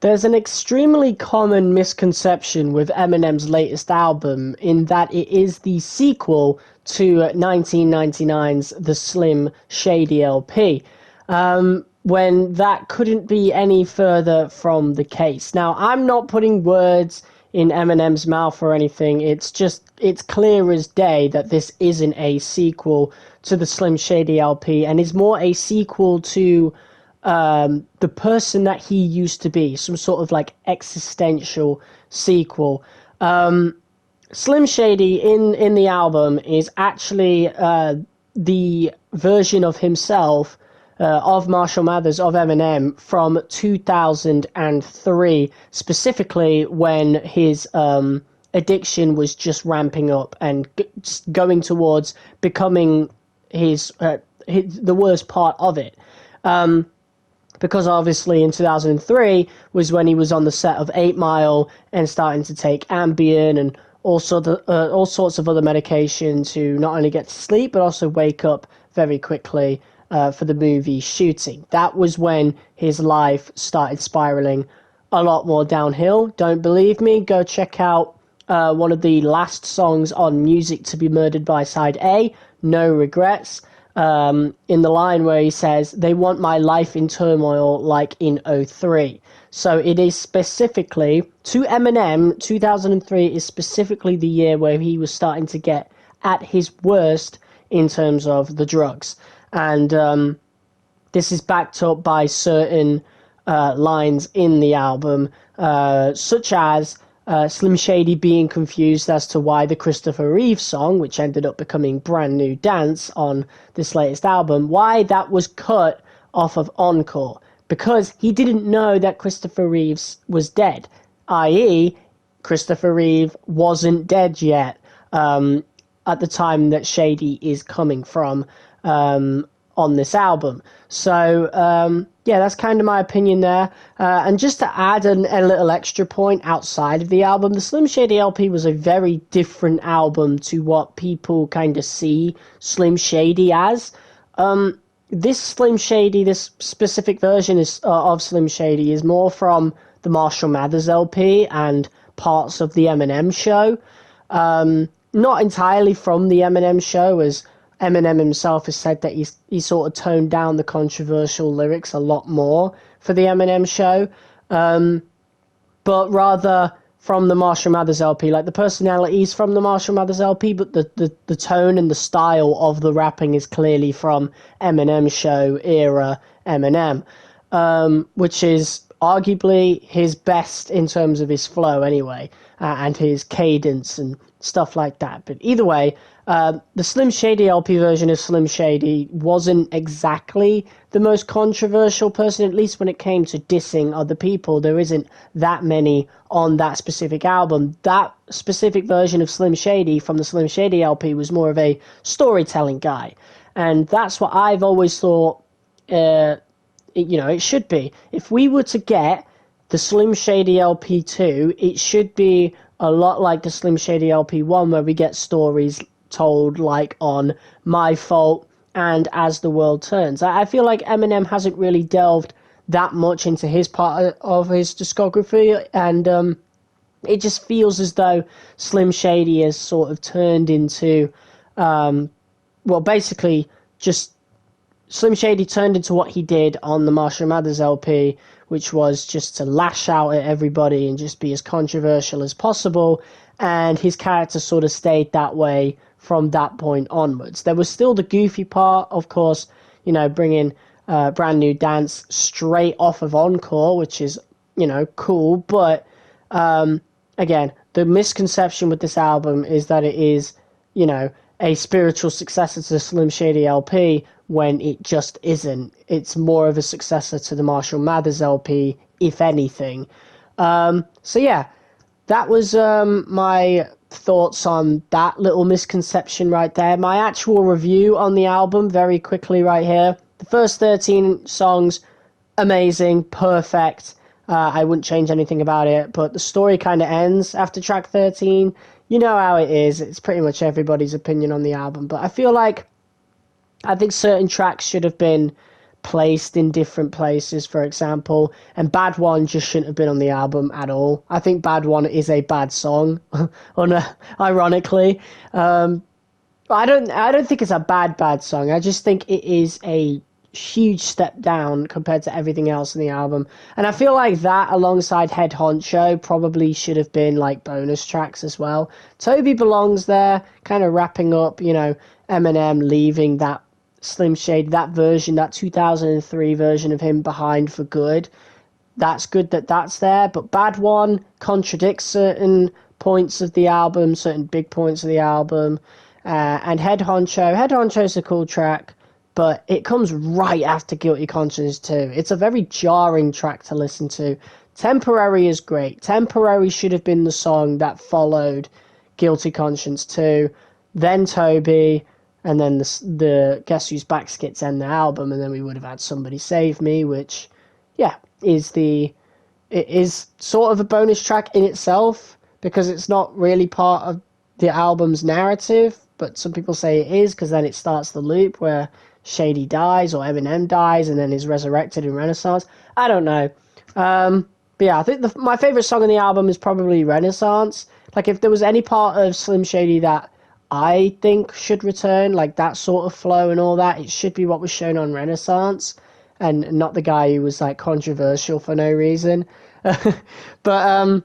There's an extremely common misconception with Eminem's latest album in that it is the sequel to 1999's The Slim Shady LP, when that couldn't be any further from the case. Now, I'm not putting words in Eminem's mouth or anything. It's clear as day that this isn't a sequel to the Slim Shady LP and is more a sequel to the person that he used to be, some sort of like existential sequel. Slim Shady in the album is actually the version of himself, of Marshall Mathers, of Eminem, from 2003, specifically when his addiction was just ramping up and going towards becoming the worst part of it. Because obviously in 2003 was when he was on the set of 8 Mile and starting to take Ambien and all sorts of other medication to not only get to sleep but also wake up very quickly for the movie shooting. That was when his life started spiraling a lot more downhill. Don't believe me? Go check out one of the last songs on Music to Be Murdered by Side A, No Regrets. In the line where he says, "They want my life in turmoil like in '03." So it is specifically, to Eminem, 2003 is specifically the year where he was starting to get at his worst in terms of the drugs. And this is backed up by certain lines in the album, such as Slim Shady being confused as to why the Christopher Reeve song, which ended up becoming Brand New Dance on this latest album, why that was cut off of Encore. Because he didn't know that Christopher Reeves was dead, i.e. Christopher Reeve wasn't dead yet at the time that Shady is coming from on this album. So, yeah, that's kind of my opinion there. And just to add a little extra point outside of the album, the Slim Shady LP was a very different album to what people kind of see Slim Shady as. This specific version of Slim Shady is more from the Marshall Mathers LP and parts of the Eminem show. Not entirely from the Eminem show, as Eminem himself has said that he sort of toned down the controversial lyrics a lot more for the Eminem show, but rather from the Marshall Mathers LP, like the personalities from the Marshall Mathers LP, but the tone and the style of the rapping is clearly from Eminem show era Eminem, which is arguably his best in terms of his flow anyway, and his cadence and stuff like that. But either way, the Slim Shady LP version of Slim Shady wasn't exactly the most controversial person, at least when it came to dissing other people. There isn't that many on that specific album. That specific version of Slim Shady from the Slim Shady LP was more of a storytelling guy. And that's what I've always thought, it should be. If we were to get the Slim Shady LP 2, it should be a lot like the Slim Shady LP 1, where we get stories told like on My Fault and As the World Turns. I feel like Eminem hasn't really delved that much into his part of his discography, and it just feels as though Slim Shady has sort of turned into, basically just Slim Shady turned into what he did on the Marshall Mathers LP, which was just to lash out at everybody and just be as controversial as possible, and his character sort of stayed that way from that point onwards. There was still the goofy part, of course, bringing Brand New Dance straight off of Encore, which is, cool, but again, the misconception with this album is that it is, a spiritual successor to the Slim Shady LP, when it just isn't. It's more of a successor to the Marshall Mathers LP, if anything. So yeah, that was my thoughts on that little misconception right there. My actual review on the album, very quickly right here. The first 13 songs, amazing, perfect. I wouldn't change anything about it, but the story kind of ends after track 13. You know how it is. It's pretty much everybody's opinion on the album, but I think certain tracks should have been placed in different places, for example. And Bad One just shouldn't have been on the album at all. I think Bad One is a bad song, ironically. I don't think it's a bad song. I just think it is a huge step down compared to everything else in the album. And I feel like that alongside Head Honcho probably should have been like bonus tracks as well. Toby belongs there, kind of wrapping up, Eminem leaving that Slim Shady, that version, that 2003 version of him behind for good. That's good that that's there, but Bad One contradicts certain points of the album, certain big points of the album. And Head Honcho's a cool track, but it comes right after Guilty Conscience 2. It's a very jarring track to listen to. Temporary is great. Temporary should have been the song that followed Guilty Conscience 2, then Toby, and then the Guess Who's Back skits end the album, and then we would have had Somebody Save Me, which, yeah, it is sort of a bonus track in itself, because it's not really part of the album's narrative, but some people say it is, because then it starts the loop where Shady dies or Eminem dies and then is resurrected in Renaissance. I don't know. But yeah, I think my favorite song on the album is probably Renaissance. Like, if there was any part of Slim Shady that I think should return, like that sort of flow and all that, it should be what was shown on Renaissance, and not the guy who was like controversial for no reason. But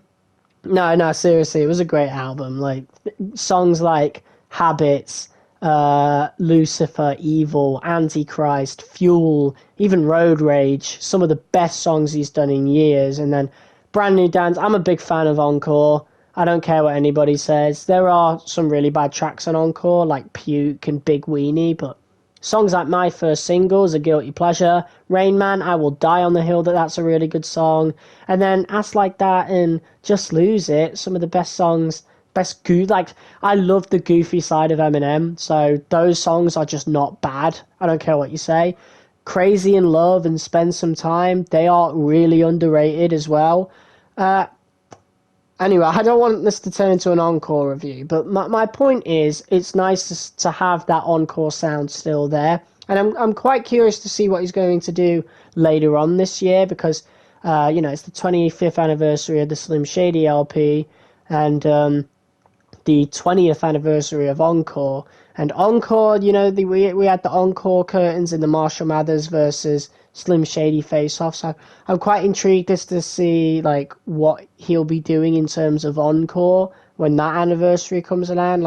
no, seriously, it was a great album. Like, songs like Habits, Lucifer, Evil, Antichrist, Fuel, even Road Rage, some of the best songs he's done in years. And then Brand New Dance. I'm a big fan of Encore. I don't care what anybody says. There are some really bad tracks on Encore, like Puke and Big Weenie, but songs like My First Single is a guilty pleasure. Rain Man, I Will Die on the Hill, that's a really good song. And then Ass Like That and Just Lose It, some of the best songs. I love the goofy side of Eminem, so those songs are just not bad. I don't care what you say. Crazy in Love and Spend Some Time, they are really underrated as well. Anyway, I don't want this to turn into an encore review, but my point is, it's nice to have that encore sound still there. And I'm quite curious to see what he's going to do later on this year, because, it's the 25th anniversary of the Slim Shady LP, and the 20th anniversary of Encore. And Encore, we had the Encore curtains in the Marshall Mathers versus Slim Shady face-off. So I'm quite intrigued as to see like what he'll be doing in terms of Encore when that anniversary comes around.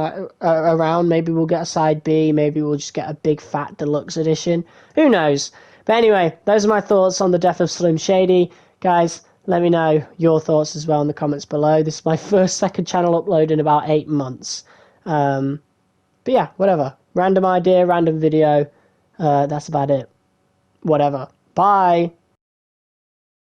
Maybe we'll get a side B, maybe we'll just get a big fat deluxe edition. Who knows? But anyway, those are my thoughts on the Death of Slim Shady. Guys, let me know your thoughts as well in the comments below. This is my second channel upload in about 8 months. But yeah, whatever. Random idea, random video. That's about it. Whatever. Bye.